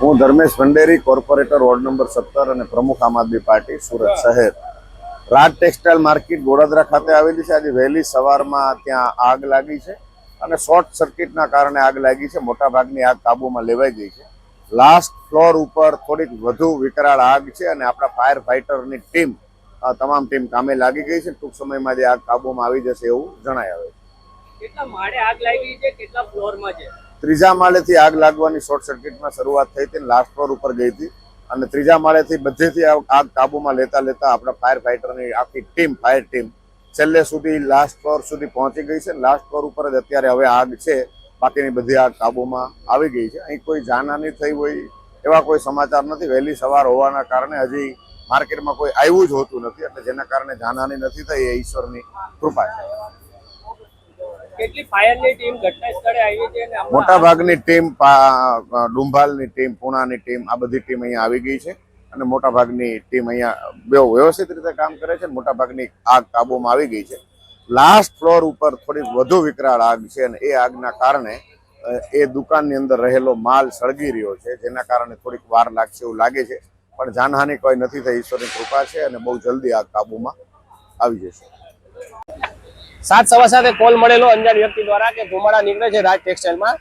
હું Dharmesh Bhanderi, corporator ward number 17 અને પ્રમુખ આમ આદમી પાર્ટી સુરત શહેર. રાજ ટેક્સટાઇલ માર્કેટ ગોડાદરા ખાતે આવેલી છે. આજે વહેલી સવારમાં ત્યાં આગ લાગી છે અને શોર્ટ સર્કિટના કારણે આગ લાગી છે. મોટાભાગની આગ કાબૂમાં લેવાઈ ગઈ છે. લાસ્ટ ફ્લોર ઉપર થોડીક વધુ વિકરાળ આગ છે અને આપણા ફાયર ફાઈટરની ટીમ તમામ ટીમ કામે લાગી ગઈ છે. ટૂંક સમયમાં જે આગ કાબૂમાં આવી જશે એવું જણાય આવે છે. કેટલા માળે આગ લાગી છે, કેટલા ફ્લોરમાં છે? ત્રીજા માળેથી આગ લાગવાની શોર્ટ સર્કિટમાં શરૂઆત થઈ હતી, લાસ્ટ ફ્લોર ઉપર ગઈ હતી અને ત્રીજા માળેથી બધેથી આગ કાબૂમાં લેતા આપણા ફાયર ફાઈટરની આખી ટીમ, ફાયર ટીમ છેલ્લે સુધી લાસ્ટ ફ્લોર સુધી પહોંચી ગઈ છે. લાસ્ટ ફ્લોર ઉપર જ અત્યારે હવે આગ છે, બાકીની બધી આગ કાબૂમાં આવી ગઈ છે. અહીં કોઈ જાનહાની થઈ હોય એવા કોઈ સમાચાર નથી. વહેલી સવાર હોવાના કારણે હજી માર્કેટમાં કોઈ આવ્યું જ હોતું નથી, એટલે જેના કારણે જાનહાની નથી થઈ એ ઈશ્વરની કૃપા છે. કેટલી ફાયરની ટીમ ઘટના સ્થળે આવી છે? મોટા ભાગની ટીમ, ડુંભાલની ટીમ, પુણાની ટીમ, આ બધી ટીમ અહીંયા આવી ગઈ છે અને મોટા ભાગની ટીમ અહીંયા બહુ વ્યવસ્થિત રીતે કામ કરે છે. મોટા ભાગની આગ કાબૂમાં આવી ગઈ છે. લાસ્ટ ફ્લોર ઉપર થોડી વધુ વિકરાળ આગ છે અને એ આગના કારણે એ દુકાનની અંદર રહેલો માલ સળગી રહ્યો છે, જેના કારણે થોડીક વાર લાગશે એવું લાગે છે, પણ જાનહાની કોઈ નથી થઈ. ઈશ્વરની કૃપા છે અને બહુ જલ્દી આગ કાબૂમાં આવી જશે. 7:15 કોલ મળેલો અંજાન વ્યક્તિ દ્વારા કે ધુમાડા નીકળે છે રાજ ટેક્સટાઇલમાં.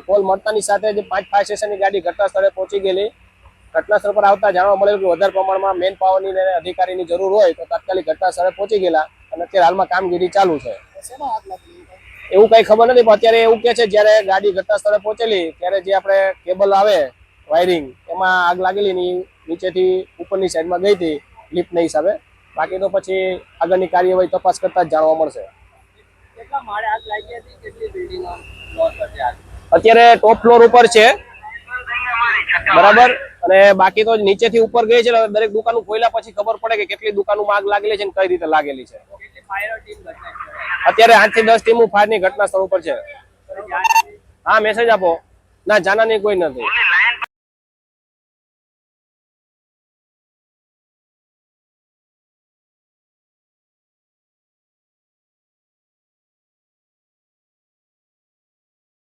કોલ મળતાની સાથે જ 5 ફાયર સ્ટેશનની ગાડી ઘટના સ્થળે પહોંચી ગયેલી. ઘટના સ્થળ પર આવતા જાણવા મળેલું કે વધારે પ્રમાણમાં મેન પાવરની અને અધિકારીની જરૂર હોય તો તાત્કાલિક ઘટના સ્થળે પહોંચી ગયેલા અને અત્યારે હાલમાં કામગીરી ચાલુ છે. એવું કઈ ખબર નથી, પણ અત્યારે એવું કે છે જ્યારે ગાડી ઘટના સ્થળે પહોંચેલી ત્યારે જે આપણે કેબલ આવે વાયરિંગ એમાં આગ લાગેલી નીચેથી ઉપરની સાઈડમાં ગઈ હતી લિફ્ટના હિસાબે. બાકી તો પછી આગળની કાર્યવાહી તપાસ કરતા જ જાણવા મળશે. કેટલા માળે આગ લાગી હતી, કેટલી બિલ્ડિંગો ફ્લોર પર છે? અત્યારે ટોપ ફ્લોર ઉપર છે, બરાબર, અને બાકી તો નીચેથી ઉપર ગઈ છે. દરેક દુકાનો ખોલ્યા પછી ખબર પડે કે કેટલી દુકાનોમાં આગ લાગેલી છે અને કઈ રીતે લાગેલી છે. અત્યારે 8 થી 10 ટીમો ફાયરની ઘટના સ્થળ ઉપર છે. હા, મેસેજ આપો. ના, જાનહાની કોઈ નથી.